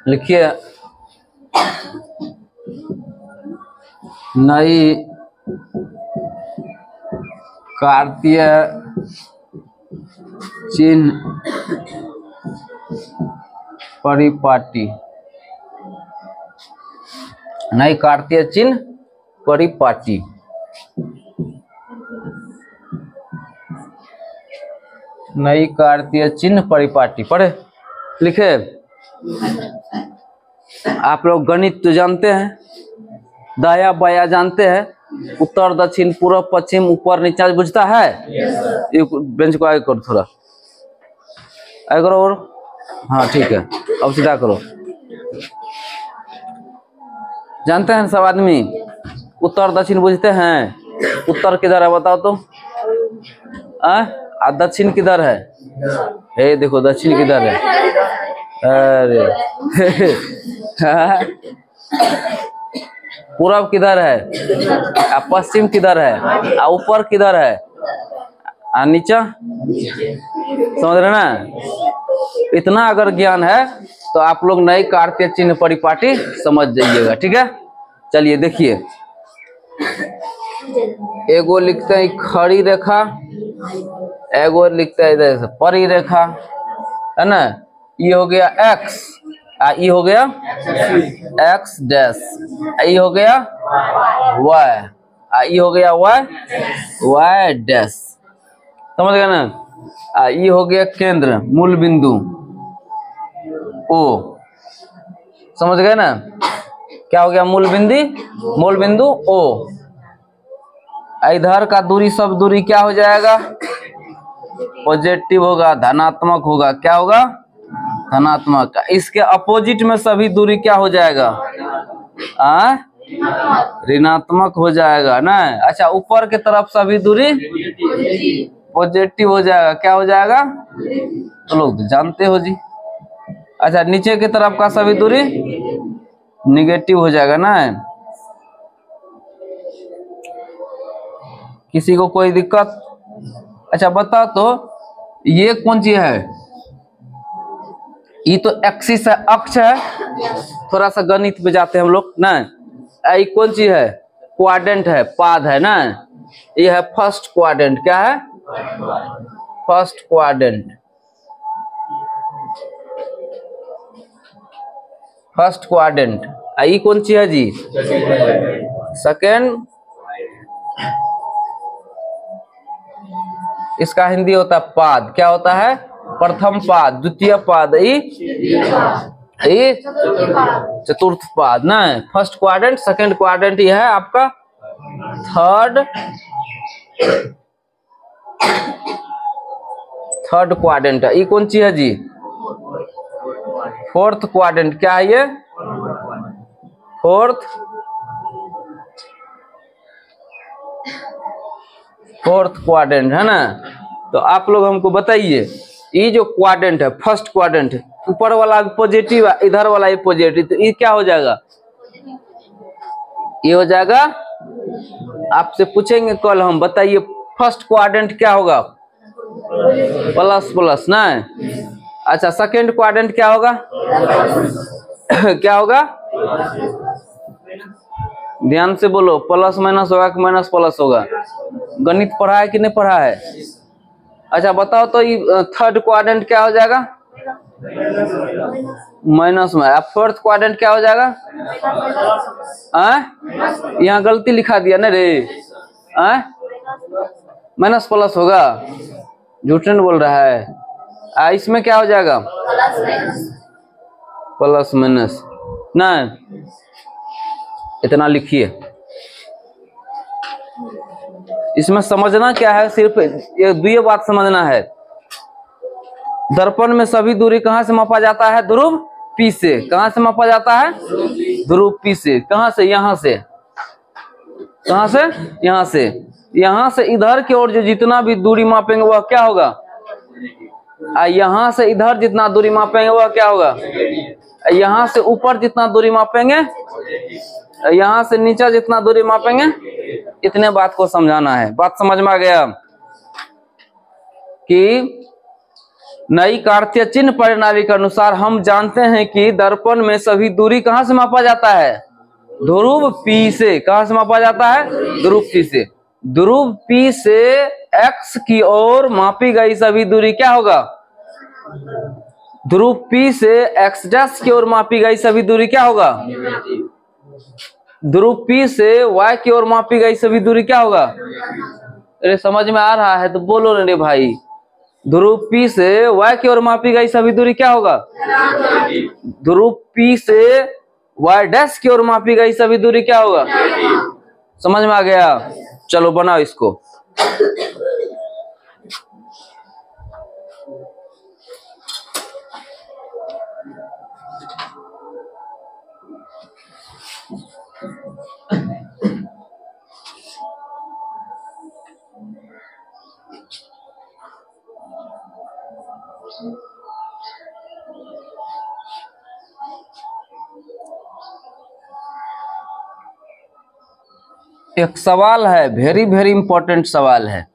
लिखिए, नई कार्तीय चिन्ह परिपाटी। नई कार्तीय चिन्ह परिपाटी। नई कार्तीय चिन्ह परिपाटी पढ़े लिखे। आप लोग गणित तो जानते हैं, दाया बाया जानते हैं, उत्तर दक्षिण पूर्व पश्चिम ऊपर नीचा बुझता है। ये बेंच को आगे करो, थोड़ा आगे करो और हाँ ठीक है, अब सीधा करो। जानते हैं सब आदमी, उत्तर दक्षिण बुझते हैं। उत्तर किधर है बताओ तो, दक्षिण किधर है? ये देखो दक्षिण किधर है? अरे पूर्व किधर है? पश्चिम किधर है? ऊपर किधर है? नीचा। समझ रहे ना? इतना अगर ज्ञान है तो आप लोग नई कार्तीय चिन्ह परिपाटी समझ जाइएगा। ठीक है, चलिए देखिए, एगो लिखते हैं खड़ी रेखा, एगो लिखते हैं इधर से परी रेखा, है ना। ये हो गया x, ये हो गया x डैश, ये हो गया y, ये हो गया y डैश। समझ गए ना? ये हो गया केंद्र, मूल बिंदु O। समझ गए ना? क्या हो गया? मूल बिंदु O। इधर का दूरी, सब दूरी क्या हो जाएगा? पॉजिटिव होगा, धनात्मक होगा। क्या होगा? धनात्मक। इसके अपोजिट में सभी दूरी क्या हो जाएगा? ऋणात्मक हो जाएगा ना। अच्छा, ऊपर की तरफ सभी दूरी पॉजिटिव हो जाएगा। क्या हो जाएगा? तो लोग जानते हो जी। अच्छा, नीचे की तरफ का सभी दूरी निगेटिव हो जाएगा ना। किसी को कोई दिक्कत? अच्छा बताओ तो, ये कौन चीज है? ये तो एक्सिस है, अक्ष है। थोड़ा सा गणित पे जाते हैं हम लोग ना। ये कौन चीज है? क्वाड्रेंट है, पाद है ना। ये है फर्स्ट क्वाड्रेंट। क्या है? First quadrant. First quadrant. ये कौन सी है जी? सेकेंड। इसका हिंदी होता है पाद। क्या होता है? प्रथम पाद, द्वितीय पाद, चतुर्थ पाद ना। फर्स्ट क्वाड्रेंट, सेकंड क्वाड्रेंट, ये है आपका थर्ड क्वाड्रेंट। ये कौन सी है जी? Fourth quadrant. क्या है ये? फोर्थ क्वाड्रेंट है ना। तो आप लोग हमको बताइए, ये जो क्वाड्रेंट है, फर्स्ट क्वाड्रेंट, ऊपर वाला पॉजिटिव है, इधर वाला पॉजिटिव, तो ये क्या हो जाएगा? ये हो जाएगा। आपसे पूछेंगे कल हम, बताइए फर्स्ट क्वाड्रेंट क्या होगा? प्लस प्लस ना। अच्छा, सेकंड क्वाड्रेंट क्या होगा? क्या होगा? ध्यान से बोलो, प्लस माइनस होगा कि माइनस प्लस होगा? गणित पढ़ा है कि नहीं पढ़ा है? अच्छा बताओ तो, ये थर्ड क्वाड्रेंट क्या हो जाएगा? माइनस में। अब फोर्थ क्वाड्रेंट क्या हो जाएगा? यहाँ गलती लिखा दिया ना रे। माइनस प्लस होगा? झूठ नहीं बोल रहा है। इसमें क्या हो जाएगा? प्लस माइनस ना। इतना लिखिए। इसमें समझना क्या है? सिर्फ ये दो बात समझना है। दर्पण में सभी दूरी कहां से मापा जाता है? ध्रुव P से। कहां से मापा जाता है? ध्रुव P से। कहां से? यहां से। कहां से? यहां से। यहां से इधर की ओर जो जितना भी दूरी मापेंगे वह क्या होगा? यहां से इधर जितना दूरी मापेंगे वह क्या होगा? यहां से ऊपर जितना दूरी मापेंगे, यहां से नीचे जितना दूरी मापेंगे इतने बात को समझाना है। बात समझ में आ गया कि नई कार्तीय चिन्ह प्रणाली के अनुसार हम जानते हैं कि दर्पण में सभी दूरी कहां से मापा जाता है? ध्रुव P से। कहां से मापा जाता है? ध्रुव P से। ध्रुव P से x की ओर मापी गई सभी दूरी क्या होगा? ध्रुव P से x डैश की ओर मापी गई सभी दूरी क्या होगा? ध्रुव P से y की ओर मापी गई सभी दूरी क्या होगा? अरे समझ में आ रहा है तो बोलो रे भाई। ध्रुव P से y की ओर मापी गई सभी दूरी क्या होगा? ध्रुव P से y डैश की ओर मापी गई सभी दूरी क्या होगा? समझ में आ गया? चलो बनाओ इसको। एक सवाल है, वेरी वेरी इंपॉर्टेंट सवाल है।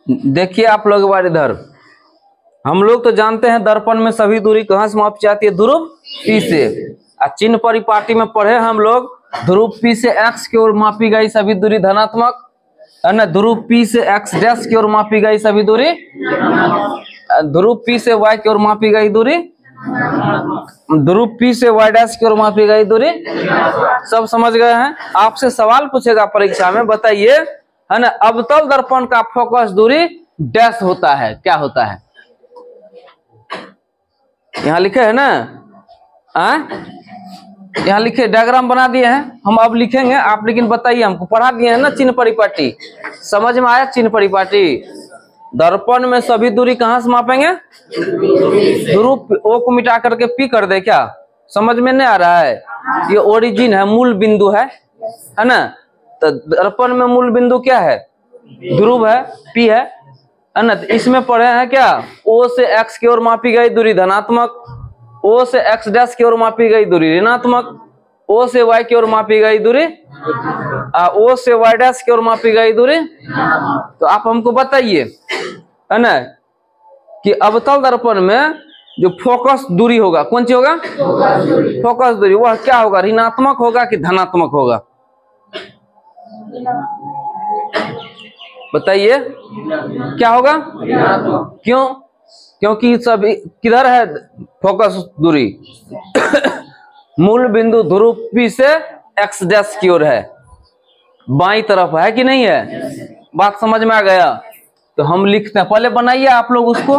देखिए आप लोग बार इधर, हम लोग तो जानते हैं दर्पण में सभी दूरी कहां से मापी जाती है? ध्रुव P से। चिन्ह परिपाटी में पढ़े हम लोग, ध्रुव P से x की ओर मापी गई सभी दूरी धनात्मक है ना। ध्रुव P से x डैश की ओर मापी गई सभी दूरी, ध्रुव P से y की ओर मापी गई दूरी, ध्रुव P से y डैश की ओर मापी गई दूरी। सब समझ गए हैं? आपसे सवाल पूछेगा परीक्षा में, बताइए है ना, अवतल दर्पण का फोकस दूरी डैश होता है, क्या होता है? यहाँ लिखे है ना, यहाँ लिखे, डायग्राम बना दिए हैं, हम अब लिखेंगे आप, लेकिन बताइए, हमको पढ़ा दिए हैं ना चिन्ह परिपाटी, समझ में आया? चिन्ह परिपाटी, दर्पण में सभी दूरी कहां से मापेंगे? ध्रुव O को मिटा करके P कर दे क्या? समझ में नहीं आ रहा है? ये ओरिजिन है, मूल बिंदु है ना। तो दर्पण में मूल बिंदु क्या है? ध्रुव है, P है ना। तो इसमें पढ़े हैं क्या? O से x की ओर मापी गई दूरी धनात्मक, O से x डैश की ओर मापी गई दूरी ऋणात्मक, O से y की ओर मापी गई दूरी, O से y डैश की ओर मापी गई दूरी। तो आप हमको बताइए है ना कि अवतल दर्पण में जो फोकस दूरी होगा, कौन सी होगा? फोकस दूरी, वह क्या होगा? ऋणात्मक होगा कि धनात्मक होगा? बताइए क्या होगा? क्यों? क्योंकि सब किधर है फोकस दूरी? मूल बिंदु ध्रुव P से x डैश की ओर है, बाई तरफ है कि नहीं है? बात समझ में आ गया? तो हम लिखते हैं, पहले बनाइए आप लोग उसको,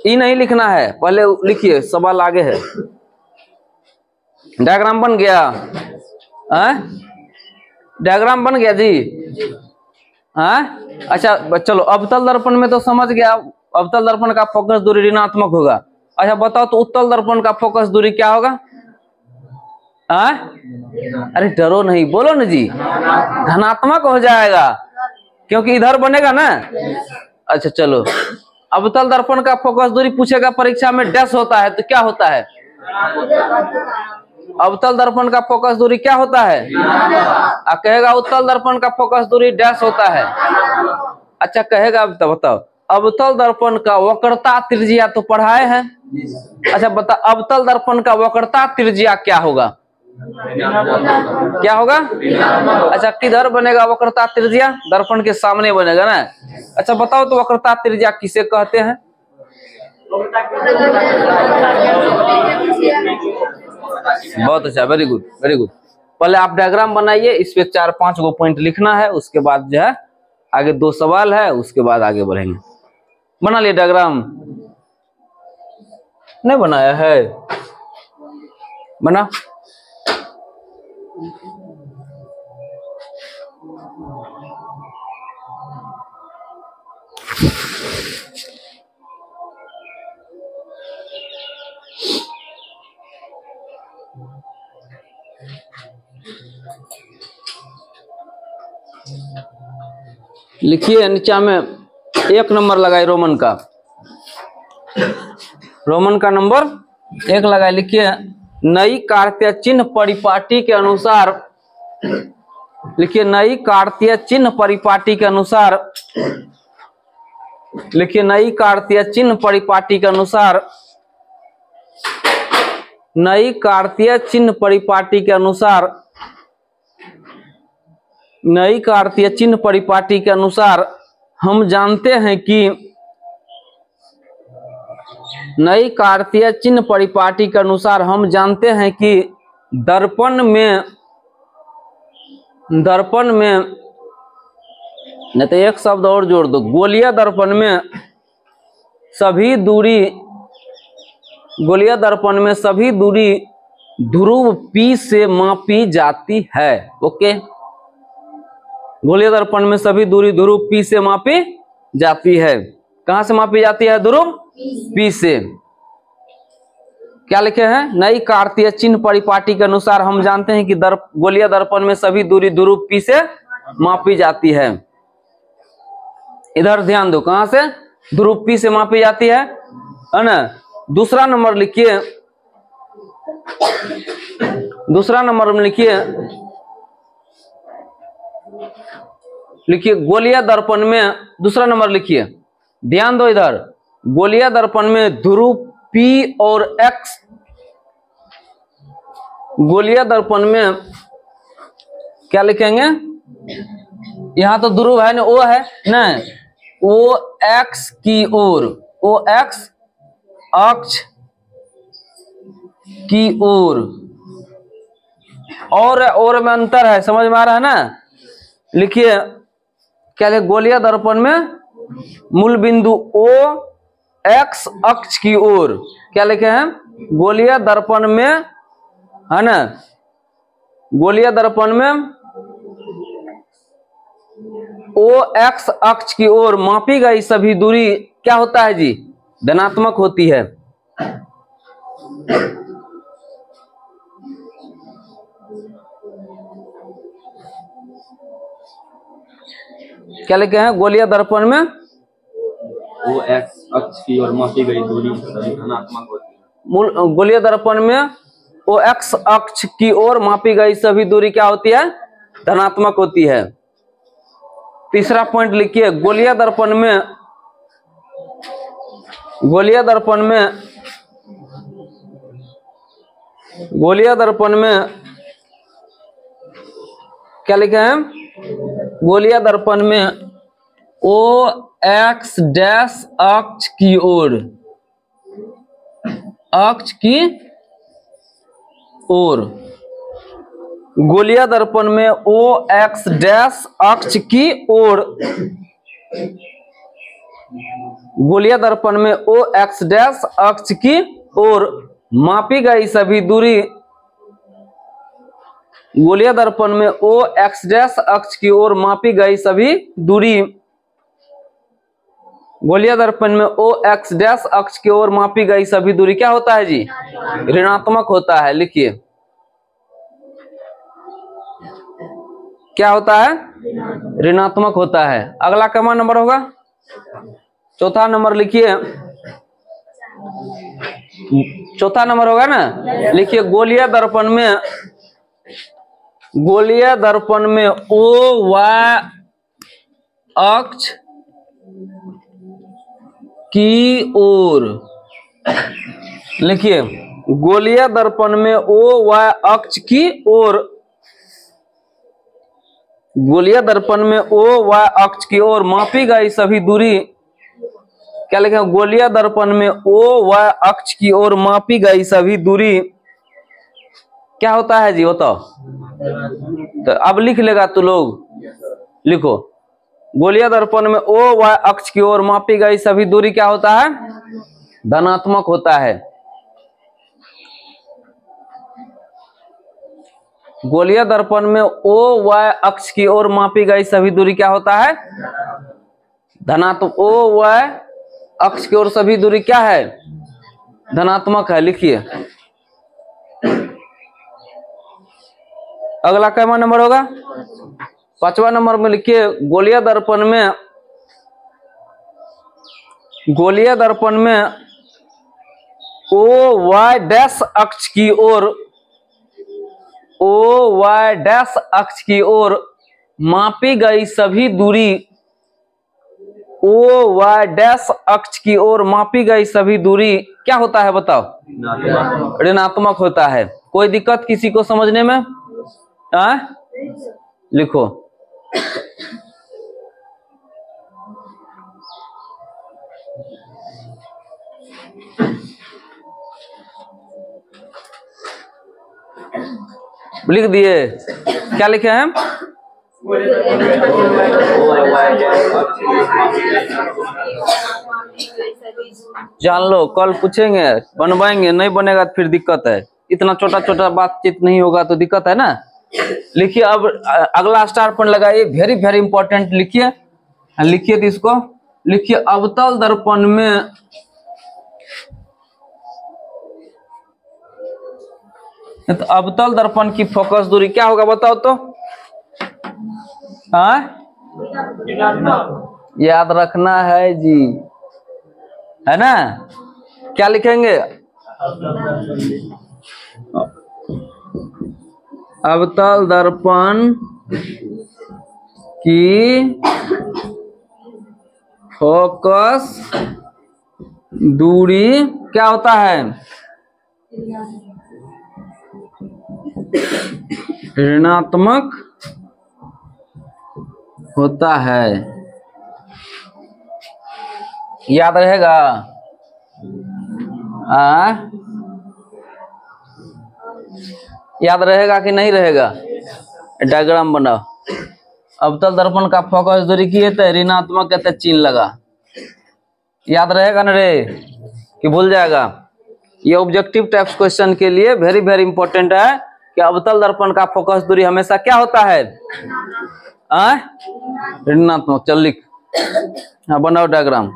ये नहीं लिखना है, पहले लिखिए, सवाल आगे है। डायग्राम बन गया? डायग्राम बन गया जी? अच्छा चलो, अवतल दर्पण में तो समझ गया, अवतल दर्पण का फोकस दूरी ऋणात्मक होगा। अच्छा बताओ तो उत्तल दर्पण का फोकस दूरी क्या होगा? अरे डरो नहीं, बोलो ना जी। धनात्मक हो जाएगा क्योंकि इधर बनेगा ना। अच्छा चलो, अवतल दर्पण का फोकस दूरी पूछेगा परीक्षा में, डैश होता है, तो क्या होता है? अवतल दर्पण का फोकस दूरी क्या होता है? कहेगा उत्तल दर्पण का फोकस दूरी डैश होता है। अच्छा कहेगा, बताओ अवतल दर्पण का वक्रता त्रिज्या तो पढ़ाए हैं। अच्छा बता, अवतल दर्पण का वक्रता त्रिज्या क्या होगा? क्या होगा? अच्छा किधर बनेगा वक्रता त्रिज्या? दर्पण के सामने बनेगा ना। अच्छा बताओ तो वक्रता त्रिज्या किसे कहते हैं? बहुत अच्छा, वेरी गुड वेरी गुड। पहले आप डायग्राम बनाइए, इस पे 4-5 गो पॉइंट लिखना है, उसके बाद जो है आगे 2 सवाल है, उसके बाद आगे बढ़ेंगे। बना लिया डायग्राम? नहीं बनाया है? बना। लिखिए नीचा में 1 नंबर लगाए रोमन का, रोमन का नंबर 1 लगाए। लिखिए नई कार्तीय चिन्ह परिपाटी के अनुसार, लिखिए नई कार्तीय चिन्ह परिपाटी के अनुसार, लिखिए नई कार्तीय चिन्ह परिपाटी के अनुसार, नई कार्तीय चिन्ह परिपाटी के अनुसार, नई कार्तीय चिन्ह परिपाटी के अनुसार हम जानते हैं कि, नई कार्तीय चिन्ह परिपाटी के अनुसार हम जानते हैं कि दर्पण में नहीं तो एक शब्द और जोड़ दो, गोलीय दर्पण में सभी दूरी, गोलीय दर्पण में सभी दूरी ध्रुव P से मापी जाती है। ओके, गोलीय दर्पण में सभी दूरी ध्रुव P से मापी जाती है। कहां से मापी जाती है? ध्रुव P से। क्या लिखे हैं? नई कार्तीय चिन्ह परिपाटी के अनुसार हम जानते हैं कि गोलीय दर्पण में सभी दूरी ध्रुव P से मापी जाती है। इधर ध्यान दो, कहां से? ध्रुव P से मापी जाती है ना। दूसरा नंबर लिखिए, दूसरा नंबर में लिखिए, लिखिए गोलीय दर्पण में, दूसरा नंबर लिखिए, ध्यान दो इधर, गोलीय दर्पण में ध्रुव P और X, गोलीय दर्पण में क्या लिखेंगे? यहां तो ध्रुव है ना, O है ना, O X की ओर, O X अक्ष की ओर, और में अंतर है, समझ में आ रहा है ना। लिखिए क्या लिखे? गोलीय दर्पण में मूल बिंदु O X अक्ष की ओर, क्या लिखे हैं? गोलीय दर्पण में है ना, गोलीय दर्पण में O X अक्ष की ओर मापी गई सभी दूरी क्या होता है जी? धनात्मक होती है। क्या लिखे हैं? गोलीय दर्पण में O X अक्ष की ओर मापी गई दूरी धनात्मक होती है। मूल गोलीय दर्पण में O X अक्ष की ओर मापी गई सभी दूरी क्या होती है? धनात्मक होती है। तीसरा पॉइंट लिखिए, गोलीय दर्पण में, गोलीय दर्पण में, गोलीय दर्पण में क्या लिखे हैं? गोलीय दर्पण में O X डैश अक्ष की ओर, अक्ष की ओर, गोलीय दर्पण में O X डैश अक्ष की ओर, गोलीय दर्पण में O X डैश अक्ष की ओर मापी गई सभी दूरी, गोलीय दर्पण में O X डैश अक्ष की ओर मापी गई सभी दूरी, गोलीय दर्पण में O X डैश अक्ष की ओर मापी गई सभी दूरी क्या होता है जी? ऋणात्मक होता है। लिखिए क्या होता है? ऋणात्मक होता है। अगला कमा नंबर होगा? चौथा नंबर लिखिए, चौथा नंबर होगा ना। लिखिए गोलीय दर्पण में, गोलीय दर्पण में O Y अक्ष की ओर, लिखिए गोलीय दर्पण में O Y अक्ष की ओर, गोलीय दर्पण में O Y अक्ष की ओर मापी गई सभी दूरी क्या लिखे? गोलीय दर्पण में O Y अक्ष की ओर मापी गई सभी दूरी क्या होता है जी? बताओ। तो अब लिख लेगा तू लोग, लिखो गोलीय दर्पण में ओ व अक्ष की ओर मापी गई सभी दूरी क्या होता है? धनात्मक होता है। गोलीय दर्पण में ओ व अक्ष की ओर मापी गई सभी दूरी क्या होता है? धनात्मक। ओ व अक्ष की ओर सभी दूरी क्या है? धनात्मक है। लिखिए अगला कैमा नंबर होगा? 5वां नंबर में लिखिए गोलीय दर्पण में ओ वाई डैश अक्ष की ओर मापी गई सभी दूरी ओ वाई डैश अक्ष की ओर मापी गई सभी दूरी क्या होता है? बताओ। ऋणात्मक होता है। कोई दिक्कत किसी को समझने में? लिखो लिख दिए। क्या लिखे हैं? जान लो, कल पूछेंगे, बनवाएंगे, नहीं बनेगा तो फिर दिक्कत है। इतना छोटा छोटा बातचीत नहीं होगा तो दिक्कत है ना। लिखिए अब अगला स्टार पॉइंट लगाइए, वेरी वेरी इंपॉर्टेंट। लिखिए लिखिए तो इसको लिखिए अवतल दर्पण में तो अवतल दर्पण की फोकस दूरी क्या होगा? बताओ तो। याद रखना है जी, है ना। क्या लिखेंगे? अवतल दर्पण की फोकस दूरी क्या होता है? ऋणात्मक होता है। याद रहेगा? याद रहेगा कि नहीं रहेगा? डायग्राम बनाओ। अवतल दर्पण का फोकस दूरी की है तो ऋणात्मक कहते चिन्ह लगा। याद रहेगा ना रे कि भूल जाएगा? ये ऑब्जेक्टिव टाइप्स क्वेश्चन के लिए वेरी वेरी इंपॉर्टेंट है कि अवतल दर्पण का फोकस दूरी हमेशा क्या होता है? ऋणात्मक। चल लिख, बनाओ डायग्राम।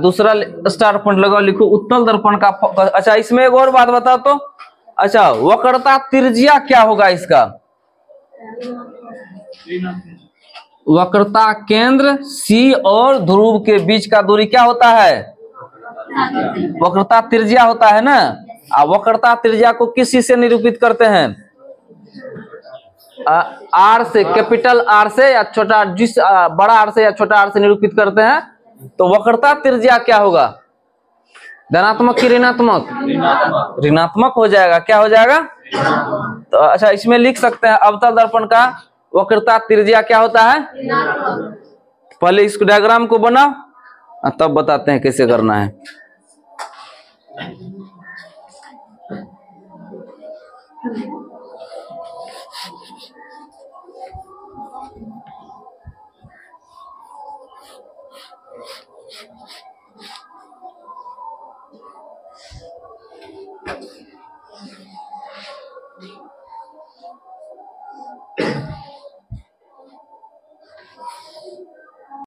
दूसरा स्टार पॉइंट लगाओ, लिखो उत्तल दर्पण का फोकस। अच्छा इसमें एक और बात बताओ तो। अच्छा वक्रता त्रिज्या क्या होगा इसका? वक्रता केंद्र C और ध्रुव के बीच का दूरी क्या होता है? वक्रता त्रिज्या होता है ना। वक्रता त्रिज्या को किस चीज से निरूपित करते हैं? R से, कैपिटल R से या छोटा, जिस बड़ा R से या छोटा R से निरूपित करते हैं। तो वक्रता त्रिज्या क्या होगा? धनात्मक की ऋणात्मक? ऋणात्मक हो जाएगा। क्या हो जाएगा? तो अच्छा इसमें लिख सकते हैं अवतल दर्पण का वक्रता त्रिज्या क्या होता है? पहले इस डायग्राम को बनाओ तब बताते हैं कैसे करना है।